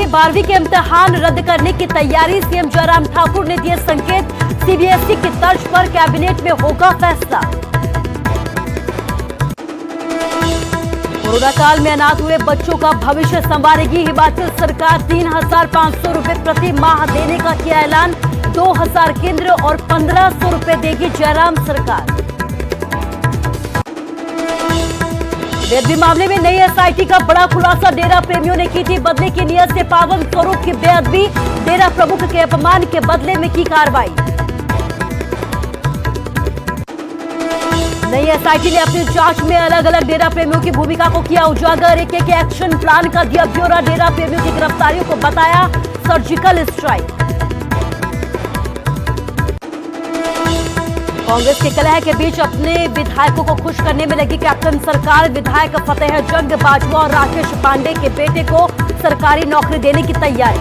12वीं के इम्तिहान रद्द करने की तैयारी। सीएम जयराम ठाकुर ने दिए संकेत। सीबीएसई की तर्ज पर कैबिनेट में होगा फैसला। कोरोना काल में अनाथ हुए बच्चों का भविष्य संवारेगी हिमाचल सरकार। 3,500 रुपए प्रति माह देने का किया ऐलान। 2,000 केंद्र और 1,500 रुपए देगी जयराम सरकार। बेदबी मामले में नई एसआईटी का बड़ा खुलासा। डेरा प्रेमियों ने की थी बदले की नियत से पावन स्वरूप की बेअदबी। डेरा प्रमुख के अपमान के बदले में की कार्रवाई। नई एसआईटी ने अपनी जांच में अलग अलग डेरा प्रेमियों की भूमिका को किया उजागर। एक एक्शन प्लान का दिया ब्यौरा। डेरा प्रेमियों की गिरफ्तारियों को बताया सर्जिकल स्ट्राइक। कांग्रेस के कलह के बीच अपने विधायकों को खुश करने में लगी कैप्टन सरकार। विधायक फतेह जंग बाजवा और राकेश पांडे के बेटे को सरकारी नौकरी देने की तैयारी।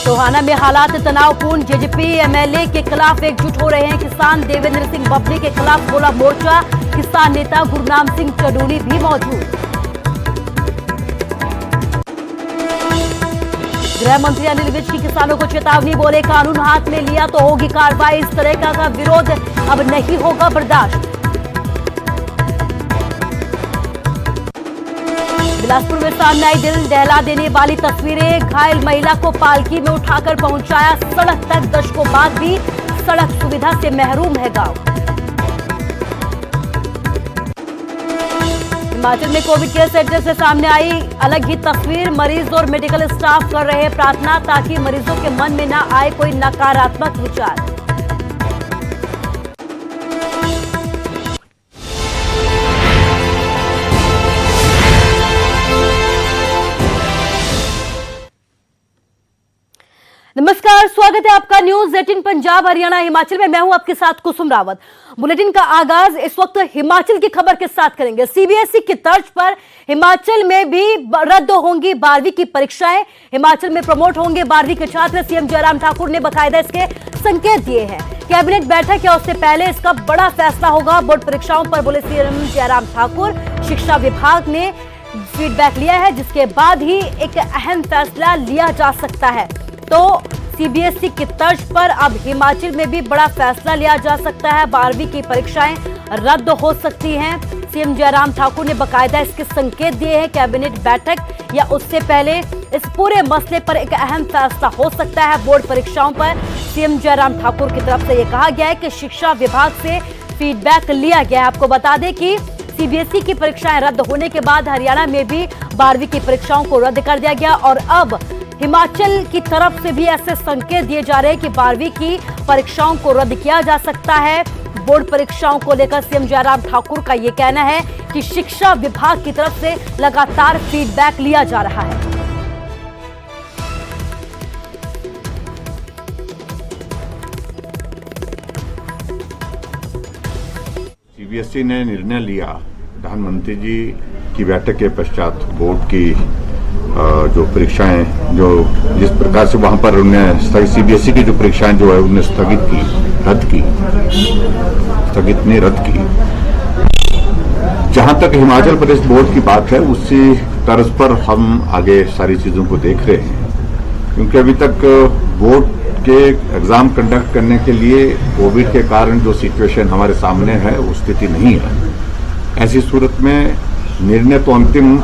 टोहाना में हालात तनावपूर्ण। जेजेपी एमएलए के खिलाफ एकजुट हो रहे हैं किसान। देवेंद्र सिंह बबली के खिलाफ खोला मोर्चा। किसान नेता गुरनाम सिंह चडोली भी मौजूद। गृह मंत्री अनिल विज की किसानों को चेतावनी। बोले कानून हाथ में लिया तो होगी कार्रवाई। इस तरह का विरोध अब नहीं होगा बर्दाश्त। बिलासपुर में सामने आई दिल दहला देने वाली तस्वीरें। घायल महिला को पालकी में उठाकर पहुंचाया सड़क तक। दशकों बाद भी सड़क सुविधा से महरूम है गांव। हिमाचल में कोविड केयर सेंटर से सामने आई अलग ही तस्वीर। मरीज और मेडिकल स्टाफ कर रहे हैं प्रार्थना ताकि मरीजों के मन में न आए कोई नकारात्मक विचार। नमस्कार, स्वागत है आपका न्यूज 18 पंजाब हरियाणा हिमाचल में। मैं हूं आपके साथ कुसुम रावत। बुलेटिन का आगाज इस वक्त हिमाचल की खबर के साथ करेंगे। सीबीएसई की तर्ज पर हिमाचल में भी रद्द होंगी 12वीं की परीक्षाएं। हिमाचल में प्रमोट होंगे 12वीं के छात्र। सीएम जयराम ठाकुर ने बकायदा इसके संकेत दिए हैं। कैबिनेट बैठक है, उससे पहले इसका बड़ा फैसला होगा। बोर्ड परीक्षाओं पर बोले सीएम जयराम ठाकुर। शिक्षा विभाग ने फीडबैक लिया है, जिसके बाद ही एक अहम फैसला लिया जा सकता है। तो सीबीएसई की तर्ज पर अब हिमाचल में भी बड़ा फैसला लिया जा सकता है। 12वीं की परीक्षाएं रद्द हो सकती हैं। सीएम जयराम ठाकुर ने बकायदा इसके संकेत दिए हैं। कैबिनेट बैठक या उससे पहले इस पूरे मसले पर एक अहम फैसला हो सकता है। बोर्ड परीक्षाओं पर सीएम जयराम ठाकुर की तरफ से यह कहा गया है कि शिक्षा विभाग से फीडबैक लिया गया है। आपको बता दें कि सीबीएसई की परीक्षाएं रद्द होने के बाद हरियाणा में भी 12वीं की परीक्षाओं को रद्द कर दिया गया और अब हिमाचल की तरफ से भी ऐसे संकेत दिए जा रहे हैं कि 12वीं की परीक्षाओं को रद्द किया जा सकता है। बोर्ड परीक्षाओं को लेकर सीएम जयराम ठाकुर का यह कहना है कि शिक्षा विभाग की तरफ से लगातार फीडबैक लिया जा रहा है। सीबीएसई ने निर्णय लिया प्रधानमंत्री जी की बैठक के पश्चात बोर्ड की जो परीक्षाएं जो जिस प्रकार से वहां पर उन्होंने सीबीएसई की जो परीक्षाएं जो है उन्हें स्थगित नहीं रद्द की। जहां तक हिमाचल प्रदेश बोर्ड की बात है उसी तर्ज पर हम आगे सारी चीजों को देख रहे हैं, क्योंकि अभी तक बोर्ड के एग्जाम कंडक्ट करने के लिए कोविड के कारण जो सिचुएशन हमारे सामने है वो स्थिति नहीं है। ऐसी सूरत में निर्णय तो अंतिम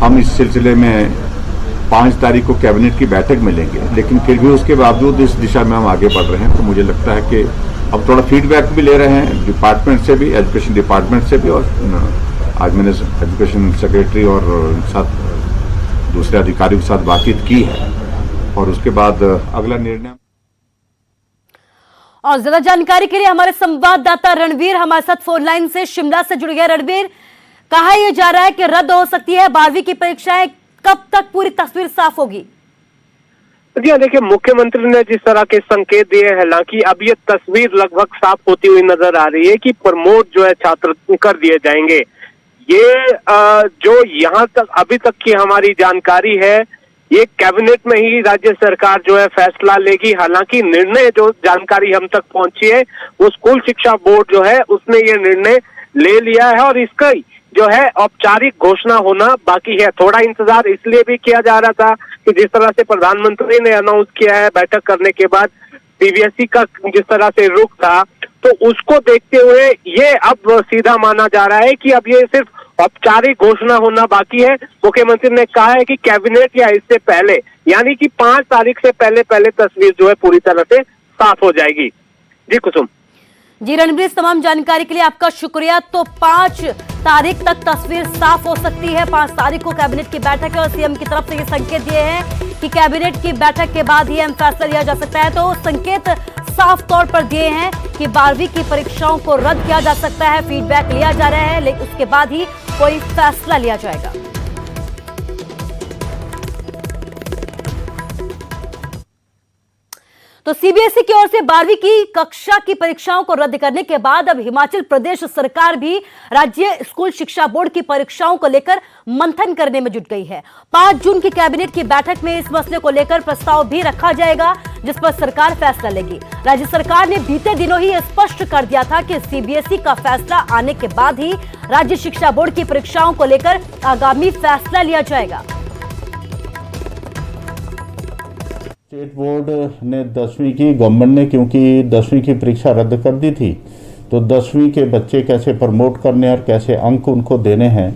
हम इस सिलसिले में 5 तारीख को कैबिनेट की बैठक में लेंगे, लेकिन फिर भी उसके बावजूद इस दिशा में हम आगे बढ़ रहे हैं। तो मुझे लगता है कि अब थोड़ा फीडबैक भी ले रहे हैं डिपार्टमेंट से भी, एजुकेशन डिपार्टमेंट से भी, और आज मैंने एजुकेशन सेक्रेटरी और साथ दूसरे अधिकारियों के साथ बातचीत की है और उसके बाद अगला निर्णय। और ज्यादा जानकारी के लिए हमारे संवाददाता रणवीर हमारे साथ फोन लाइन से शिमला से जुड़ गए। रणवीर, कहा यह जा रहा है कि रद्द हो सकती है 12वीं की परीक्षाएं, कब तक पूरी तस्वीर साफ होगी? जी देखिए, मुख्यमंत्री ने जिस तरह के संकेत दिए, हालांकि अब ये तस्वीर लगभग साफ होती हुई नजर आ रही है कि प्रमोट जो है छात्र कर दिए जाएंगे। ये जो यहाँ तक अभी तक की हमारी जानकारी है, ये कैबिनेट में ही राज्य सरकार जो है फैसला लेगी। हालांकि निर्णय जो जानकारी हम तक पहुंची है वो स्कूल शिक्षा बोर्ड जो है उसने ये निर्णय ले लिया है और इसका जो है औपचारिक घोषणा होना बाकी है। थोड़ा इंतजार इसलिए भी किया जा रहा था कि जिस तरह से प्रधानमंत्री ने अनाउंस किया है बैठक करने के बाद सीबीएसई का जिस तरह से रुख था, तो उसको देखते हुए ये अब सीधा माना जा रहा है कि अब ये सिर्फ औपचारिक घोषणा होना बाकी है। मुख्यमंत्री ने कहा है कि कैबिनेट या इससे पहले यानी कि 5 तारीख से पहले तस्वीर जो है पूरी तरह से साफ हो जाएगी। जी कुसुम। जी रणबीर, तमाम जानकारी के लिए आपका शुक्रिया। तो 5 तारीख तक तस्वीर साफ हो सकती है। 5 तारीख को कैबिनेट की बैठक है और सीएम की तरफ से ये संकेत दिए हैं कि कैबिनेट की बैठक के बाद ही अहम फैसला लिया जा सकता है। तो संकेत साफ तौर पर दिए हैं कि 12वीं की परीक्षाओं को रद्द किया जा सकता है, फीडबैक लिया जा रहा है, लेकिन उसके बाद ही कोई फैसला लिया जाएगा। तो सीबीएसई की ओर से 12वीं की कक्षा की परीक्षाओं को रद्द करने के बाद अब हिमाचल प्रदेश सरकार भी राज्य स्कूल शिक्षा बोर्ड की परीक्षाओं को लेकर मंथन करने में जुट गई है। 5 जून की कैबिनेट की बैठक में इस मसले को लेकर प्रस्ताव भी रखा जाएगा, जिस पर सरकार फैसला लेगी। राज्य सरकार ने बीते दिनों ही स्पष्ट कर दिया था कि सीबीएसई का फैसला आने के बाद ही राज्य शिक्षा बोर्ड की परीक्षाओं को लेकर आगामी फैसला लिया जाएगा। स्टेट बोर्ड ने 10वीं की गवर्नमेंट ने क्योंकि 10वीं की परीक्षा रद्द कर दी थी, तो 10वीं के बच्चे कैसे प्रमोट करने और कैसे अंक उनको देने हैं,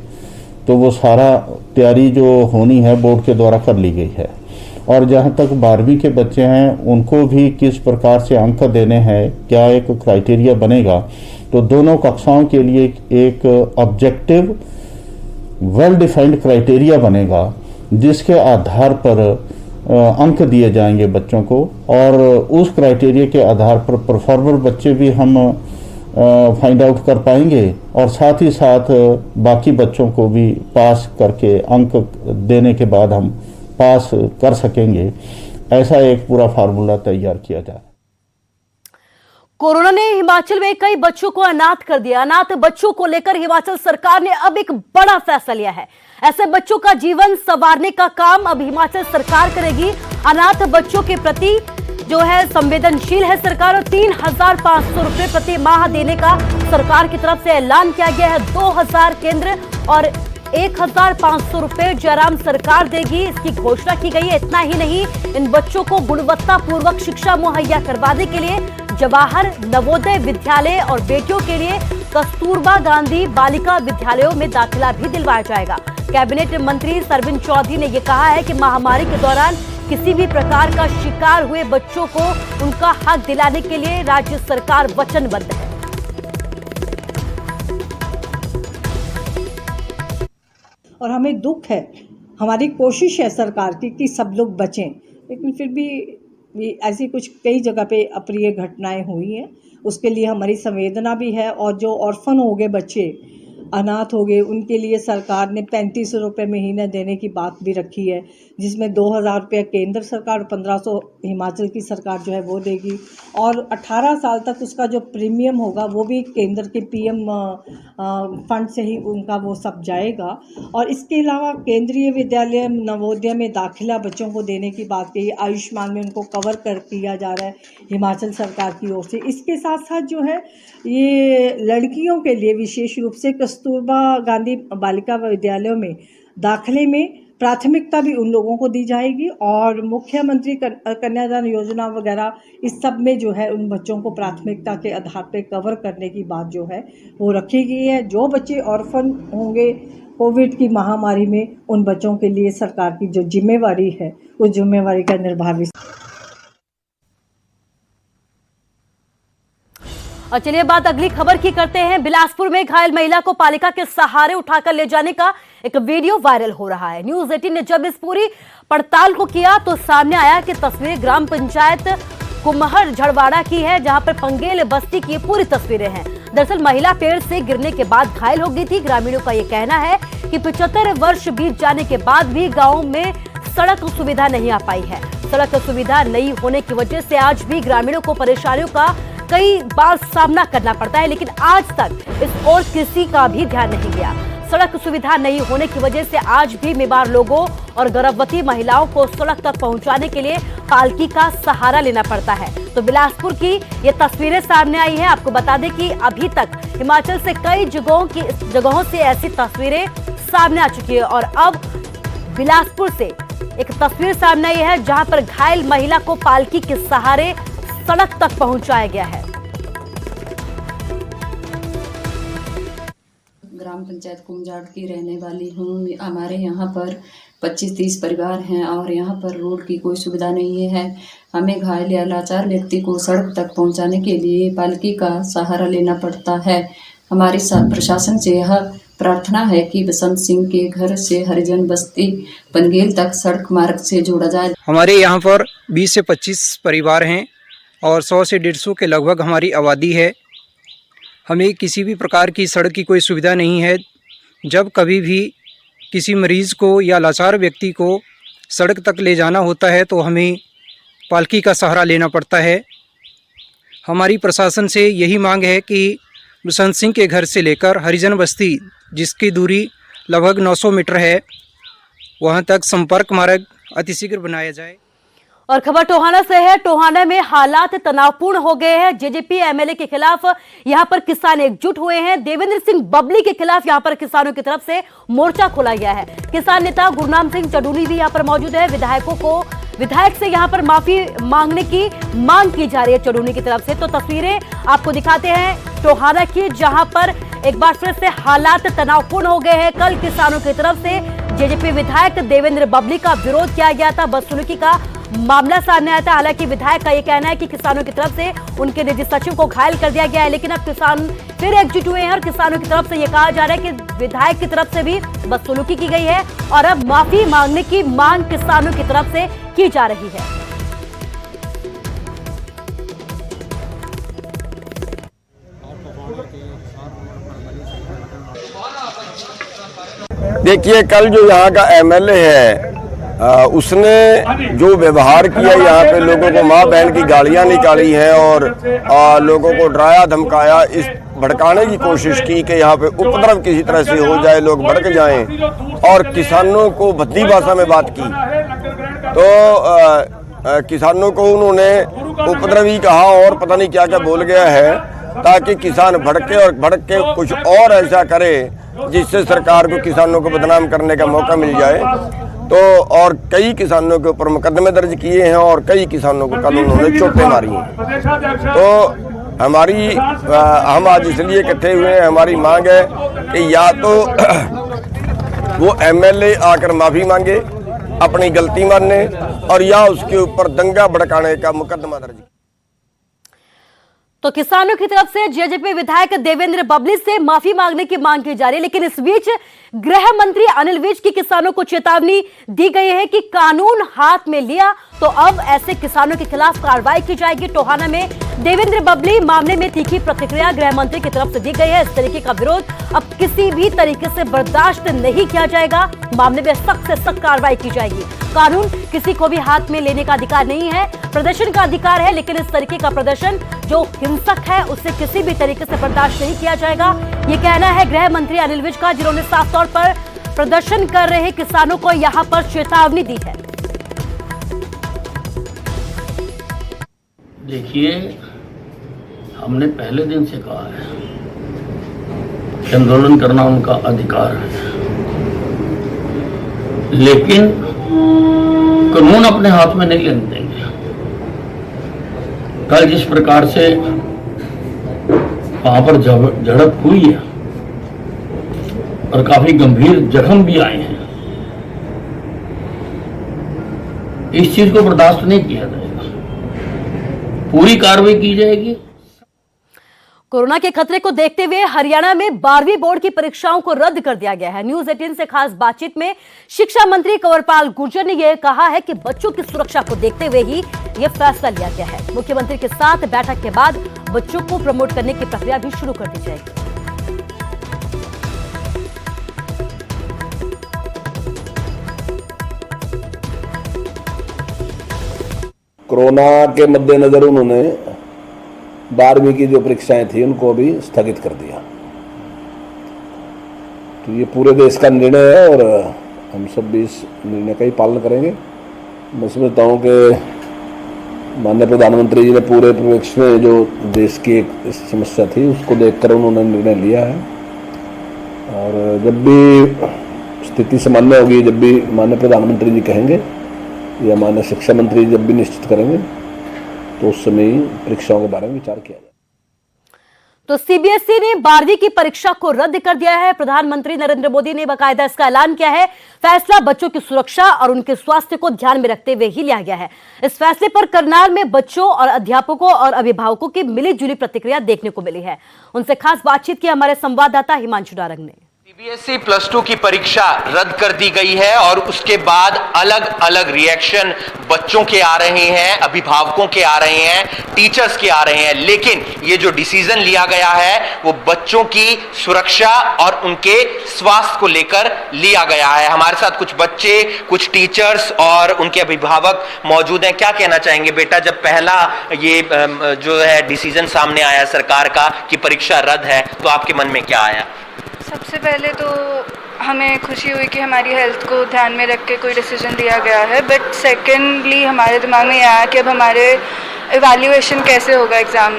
तो वो सारा तैयारी जो होनी है बोर्ड के द्वारा कर ली गई है। और जहाँ तक 12वीं के बच्चे हैं उनको भी किस प्रकार से अंक देने हैं, क्या एक क्राइटेरिया बनेगा, तो दोनों कक्षाओं के लिए एक ऑब्जेक्टिव वेल डिफाइंड क्राइटेरिया बनेगा, जिसके आधार पर अंक दिए जाएंगे बच्चों को। और उस क्राइटेरिया के आधार पर परफॉर्मर बच्चे भी हम फाइंड आउट कर पाएंगे और साथ ही साथ बाकी बच्चों को भी पास करके अंक देने के बाद हम पास कर सकेंगे। ऐसा एक पूरा फार्मूला तैयार किया जाए। कोरोना ने हिमाचल में कई बच्चों को अनाथ कर दिया। अनाथ बच्चों को लेकर हिमाचल सरकार ने अब एक बड़ा फैसला लिया है। ऐसे बच्चों का जीवन संवारने का काम अब हिमाचल सरकार करेगी। अनाथ बच्चों के प्रति जो है संवेदनशील है सरकार और 3,500 रुपए प्रति माह देने का सरकार की तरफ से ऐलान किया गया है। 2,000 केंद्र और 1,500 रुपए जयराम सरकार देगी, इसकी घोषणा की गई है। इतना ही नहीं, इन बच्चों को गुणवत्तापूर्वक शिक्षा मुहैया करवाने के लिए जवाहर नवोदय विद्यालय और बेटियों के लिए कस्तूरबा गांधी बालिका विद्यालयों में दाखिला भी दिलवाया जाएगा। कैबिनेट मंत्री सरवीण चौधरी ने यह कहा है कि महामारी के दौरान किसी भी प्रकार का शिकार हुए बच्चों को उनका हक दिलाने के लिए राज्य सरकार वचनबद्ध है। और हमें दुख है, हमारी कोशिश है सरकार की कि सब लोग बचें, लेकिन फिर भी ऐसी कुछ कई जगह पे अप्रिय घटनाएं हुई हैं। उसके लिए हमारी संवेदना भी है। और जो ऑर्फन हो गए बच्चे, अनाथ हो गए, उनके लिए सरकार ने 3500 रुपये महीने देने की बात भी रखी है, जिसमें 2,000 रुपये केंद्र सरकार, 1,500 हिमाचल की सरकार जो है वो देगी। और 18 साल तक उसका जो प्रीमियम होगा वो भी केंद्र के पीएम फंड से ही उनका वो सब जाएगा। और इसके अलावा केंद्रीय विद्यालय नवोदय में दाखिला बच्चों को देने की बात कही, आयुष्मान में उनको कवर कर किया जा रहा है हिमाचल सरकार की ओर से। इसके साथ साथ जो है ये लड़कियों के लिए विशेष रूप से कस्तूरबा गांधी बालिका विद्यालयों में दाखिले में प्राथमिकता भी उन लोगों को दी जाएगी। और मुख्यमंत्री कन्यादान योजना वगैरह इस सब में जो है उन बच्चों को प्राथमिकता के आधार पर कवर करने की बात जो है वो रखी गई है। जो बच्चे ऑर्फन होंगे कोविड की महामारी में, उन बच्चों के लिए सरकार की जो जिम्मेवारी है उस जिम्मेवारी का निर्वाह भी। और चलिए बात अगली खबर की करते हैं। बिलासपुर में घायल महिला को पालिका के सहारे उठाकर ले जाने का एक वीडियो वायरल हो रहा है। न्यूज़ 18 ने जब इस पूरी पड़ताल को किया तो सामने आया कि तस्वीरें ग्राम पंचायत कुम्हर झड़वाड़ा की है, जहां पर पंगेल बस्ती की पूरी तस्वीरें हैं। दरअसल महिला पेड़ से गिरने के बाद घायल हो गई थी। ग्रामीणों का यह कहना है कि 75 वर्ष बीत जाने के बाद भी गाँव में सड़क सुविधा नहीं आ पाई है। सड़क सुविधा नहीं होने की वजह से आज भी ग्रामीणों को परेशानियों का कई बार सामना करना पड़ता है, लेकिन आज तक इस ओर किसी का भी ध्यान नहीं गया। सड़क सुविधा नहीं होने की वजह से आज भी बीमार लोगों और गर्भवती महिलाओं को सड़क तक पहुंचाने के लिए पालकी का सहारा लेना पड़ता है। तो बिलासपुर की ये तस्वीरें सामने आई हैं। आपको बता दें कि अभी तक हिमाचल से कई जगहों से ऐसी तस्वीरें सामने आ चुकी है और अब बिलासपुर से एक तस्वीर सामने आई है जहां पर घायल महिला को पालकी के सहारे सड़क तक पहुंचाया गया है। ग्राम पंचायत कुमजाड़ की रहने वाली हूँ। हमारे यहाँ पर 25-30 परिवार हैं और यहाँ पर रोड की कोई सुविधा नहीं है। हमें घायल या लाचार व्यक्ति को सड़क तक पहुँचाने के लिए पालकी का सहारा लेना पड़ता है। हमारी प्रशासन से यह प्रार्थना है कि बसंत सिंह के घर से हरिजन बस्ती पनगेल तक सड़क मार्ग से जोड़ा जाए। हमारे यहाँ पर 20 से 25 परिवार हैं और 100 से 150 के लगभग हमारी आबादी है। हमें किसी भी प्रकार की सड़क की कोई सुविधा नहीं है। जब कभी भी किसी मरीज़ को या लाचार व्यक्ति को सड़क तक ले जाना होता है तो हमें पालकी का सहारा लेना पड़ता है। हमारी प्रशासन से यही मांग है कि बसंत सिंह के घर से लेकर हरिजन बस्ती, जिसकी दूरी लगभग 900 मीटर है, वहां तक संपर्क मार्ग अतिशीघ्र बनाया जाए। और खबर टोहाना से है। टोहाना में हालात तनावपूर्ण हो गए हैं। जेजेपी एमएलए के खिलाफ यहां पर किसान एकजुट हुए हैं। देवेंद्र सिंह बबली के खिलाफ यहां पर किसानों की तरफ से मोर्चा खोला गया है। किसान नेता गुरनाम सिंह चडूनी भी यहां पर मौजूद है। विधायक से यहां पर माफी मांगने की मांग की जा रही है चडूनी की तरफ से। तो तस्वीरें आपको दिखाते हैं टोहाना की, जहां पर एक बार फिर से हालात तनावपूर्ण हो गए हैं। कल किसानों की तरफ से जेजेपी विधायक देवेंद्र बबली का विरोध किया गया था। बदसलूकी का मामला सामने आया था। हालांकि विधायक का यह कहना है कि किसानों की तरफ से उनके निजी सचिव को घायल कर दिया गया है, लेकिन अब किसान फिर एकजुट हुए हैं और किसानों की तरफ से यह कहा जा रहा है कि विधायक की तरफ से भी बदसलूकी की गई है और अब माफी मांगने की मांग किसानों की तरफ से की जा रही है। देखिए, कल जो यहाँ का एमएलए है उसने जो व्यवहार किया, यहाँ पे लोगों को माँ बहन की गालियाँ निकाली हैं और लोगों को डराया धमकाया, इस भड़काने की कोशिश की कि यहाँ पे उपद्रव किसी तरह से हो जाए, लोग भड़क जाएं और किसानों को भद्दी भाषा में बात की। तो किसानों को उन्होंने उपद्रवी कहा और पता नहीं क्या क्या बोल गया है, ताकि किसान भड़के और भड़क के कुछ और ऐसा करे जिससे सरकार को किसानों को बदनाम करने का मौका मिल जाए। तो और कई किसानों के ऊपर मुकदमे दर्ज किए हैं और कई किसानों को कल उन्होंने चोटें मारी हैं। तो हम आज इसलिए इकट्ठे हुए हैं, हमारी मांग है कि या तो वो एमएलए आकर माफी मांगे, अपनी गलती माने, और या उसके ऊपर दंगा भड़काने का मुकदमा दर्ज। तो किसानों की तरफ से जेजेपी विधायक देवेंद्र बबली से माफी मांगने की मांग की जा रही है, लेकिन इस बीच गृह मंत्री अनिल विज की किसानों को चेतावनी दी गई है कि कानून हाथ में लिया तो अब ऐसे किसानों के खिलाफ कार्रवाई की जाएगी। टोहाना में देवेंद्र बबली मामले में तीखी प्रतिक्रिया गृह मंत्री की तरफ से दी गई है। इस तरीके का विरोध अब किसी भी तरीके से बर्दाश्त नहीं किया जाएगा। मामले में सख्त से सख्त कार्रवाई की जाएगी। कानून किसी को भी हाथ में लेने का अधिकार नहीं है, प्रदर्शन का अधिकार है, लेकिन इस तरीके का प्रदर्शन जो हिंसक है उसे किसी भी तरीके से बर्दाश्त नहीं किया जाएगा। ये कहना है गृह मंत्री अनिल विज का, जिन्होंने साफ तौर पर प्रदर्शन कर रहे किसानों को यहां पर चेतावनी दी है। देखिए, हमने पहले दिन से कहा है कि आंदोलन करना उनका अधिकार है, लेकिन कानून अपने हाथ में नहीं लेने देंगे। कल जिस प्रकार से वहां पर झड़प हुई है और काफी गंभीर जख्म भी आए हैं, इस चीज को बर्दाश्त नहीं किया जाएगा, पूरी कार्रवाई की जाएगी। कोरोना के खतरे को देखते हुए हरियाणा में 12वीं बोर्ड की परीक्षाओं को रद्द कर दिया गया है। न्यूज 18 से खास बातचीत में शिक्षा मंत्री कंवरपाल गुर्जर ने यह कहा है कि बच्चों की सुरक्षा को देखते हुए ही यह फैसला लिया गया है। मुख्यमंत्री के साथ बैठक के बाद बच्चों को प्रमोट करने की प्रक्रिया भी शुरू कर दी जाएगी। कोरोना के मद्देनजर उन्होंने 12वीं की जो परीक्षाएं थी उनको भी स्थगित कर दिया। तो ये पूरे देश का निर्णय है और हम सब भी इस निर्णय का ही पालन करेंगे। मैं समझता हूँ कि माननीय प्रधानमंत्री जी ने पूरे परिप्रेक्ष्य में जो देश की एक समस्या थी उसको देखकर उन्होंने निर्णय लिया है। और जब भी स्थिति सामान्य होगी, जब भी माननीय प्रधानमंत्री जी कहेंगे या माननीय शिक्षा मंत्री जब भी निश्चित करेंगे तो उस समय परीक्षाओं के बारे में विचार किया जाए। तो सीबीएसई ने 12वीं की परीक्षा को रद्द कर दिया है। प्रधानमंत्री नरेंद्र मोदी ने बाकायदा इसका ऐलान किया है। फैसला बच्चों की सुरक्षा और उनके स्वास्थ्य को ध्यान में रखते हुए ही लिया गया है। इस फैसले पर करनाल में बच्चों और अध्यापकों और अभिभावकों की मिलीजुली प्रतिक्रिया देखने को मिली है। उनसे खास बातचीत की हमारे संवाददाता हिमांशु डारंग ने। सीबीएसई प्लस 2 की परीक्षा रद्द कर दी गई है और उसके बाद अलग अलग रिएक्शन बच्चों के आ रहे हैं, अभिभावकों के आ रहे हैं, टीचर्स के आ रहे हैं। लेकिन ये जो डिसीजन लिया गया है वो बच्चों की सुरक्षा और उनके स्वास्थ्य को लेकर लिया गया है। हमारे साथ कुछ बच्चे, कुछ टीचर्स और उनके अभिभावक मौजूद हैं। क्या कहना चाहेंगे बेटा, जब पहला ये जो है डिसीजन सामने आया सरकार का कि परीक्षा रद्द है, तो आपके मन में क्या आया? सबसे पहले तो हमें खुशी हुई कि हमारी हेल्थ को ध्यान में रख के कोई डिसीजन लिया गया है, बट सेकेंडली हमारे दिमाग में यह आया कि अब हमारे इवैल्यूएशन कैसे होगा, एग्ज़ाम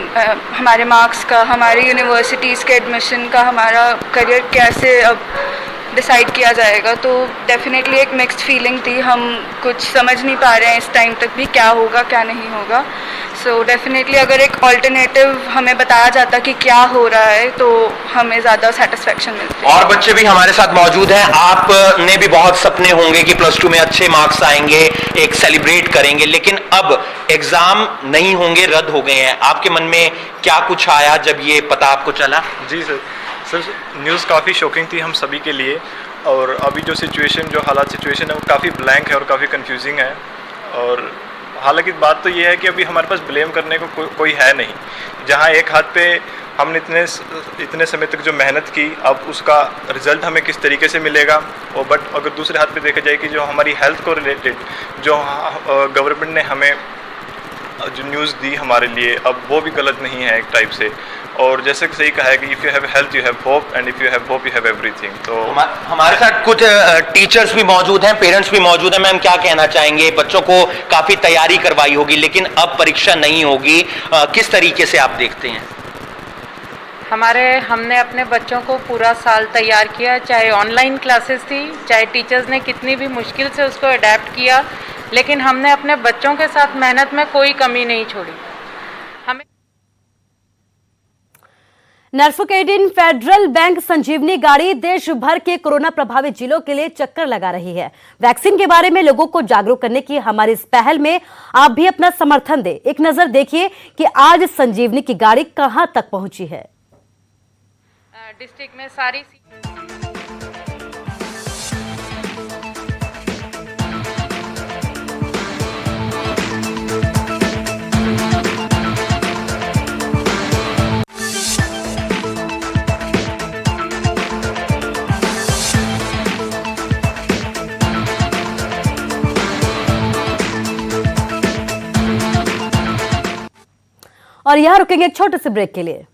हमारे मार्क्स का, हमारी यूनिवर्सिटीज़ के एडमिशन का, हमारा करियर कैसे अब डिसाइड किया जाएगा। तो डेफिनेटली एक मिक्स्ड फीलिंग थी। हम कुछ समझ नहीं पा रहे हैं इस टाइम तक भी क्या होगा क्या नहीं होगा। सो डेफिनेटली अगर एक ऑल्टरनेटिव हमें बताया जाता कि क्या हो रहा है तो हमें ज़्यादा सेटिस्फेक्शन मिलती। और बच्चे भी हमारे साथ मौजूद हैं। आपने भी बहुत सपने होंगे कि प्लस 2 में अच्छे मार्क्स आएंगे, एक सेलिब्रेट करेंगे, लेकिन अब एग्जाम नहीं होंगे, रद्द हो गए हैं। आपके मन में क्या कुछ आया जब ये पता आपको चला? जी सर, न्यूज़ काफ़ी शॉकिंग थी हम सभी के लिए। और अभी जो हालात सिचुएशन है वो काफ़ी ब्लैंक है और काफ़ी कंफ्यूजिंग है। और हालांकि बात तो ये है कि अभी हमारे पास ब्लेम करने को कोई है नहीं। जहाँ एक हाथ पे हमने इतने समय तक जो मेहनत की, अब उसका रिजल्ट हमें किस तरीके से मिलेगा। और बट अगर दूसरे हाथ पे देखा जाए कि जो हमारी हेल्थ को रिलेटेड जो गवर्नमेंट ने हमें जो न्यूज़ दी हमारे लिए, अब वो भी गलत नहीं है एक टाइप से। और जैसे कि सही कहा है कि if you have health you have hope, and if you have hope you have everything. तो हमारे साथ कुछ टीचर्स भी मौजूद हैं, पेरेंट्स भी मौजूद हैं। मैम, क्या कहना चाहेंगे? बच्चों को काफ़ी तैयारी करवाई होगी, लेकिन अब परीक्षा नहीं होगी, किस तरीके से आप देखते हैं? हमने अपने बच्चों को पूरा साल तैयार किया, चाहे ऑनलाइन क्लासेस थी, चाहे टीचर्स ने कितनी भी मुश्किल से उसको अडेप्ट किया, लेकिन हमने अपने बच्चों के साथ मेहनत में कोई कमी नहीं छोड़ी। हमें नर्फकेडिन फेडरल बैंक संजीवनी गाड़ी देश भर के कोरोना प्रभावित जिलों के लिए चक्कर लगा रही है। वैक्सीन के बारे में लोगों को जागरूक करने की हमारी इस पहल में आप भी अपना समर्थन दें। एक नजर देखिए कि आज संजीवनी की गाड़ी कहां तक पहुंची है। डिस्ट्रिक्ट में सारी और यहां रुकेंगे एक छोटे से ब्रेक के लिए।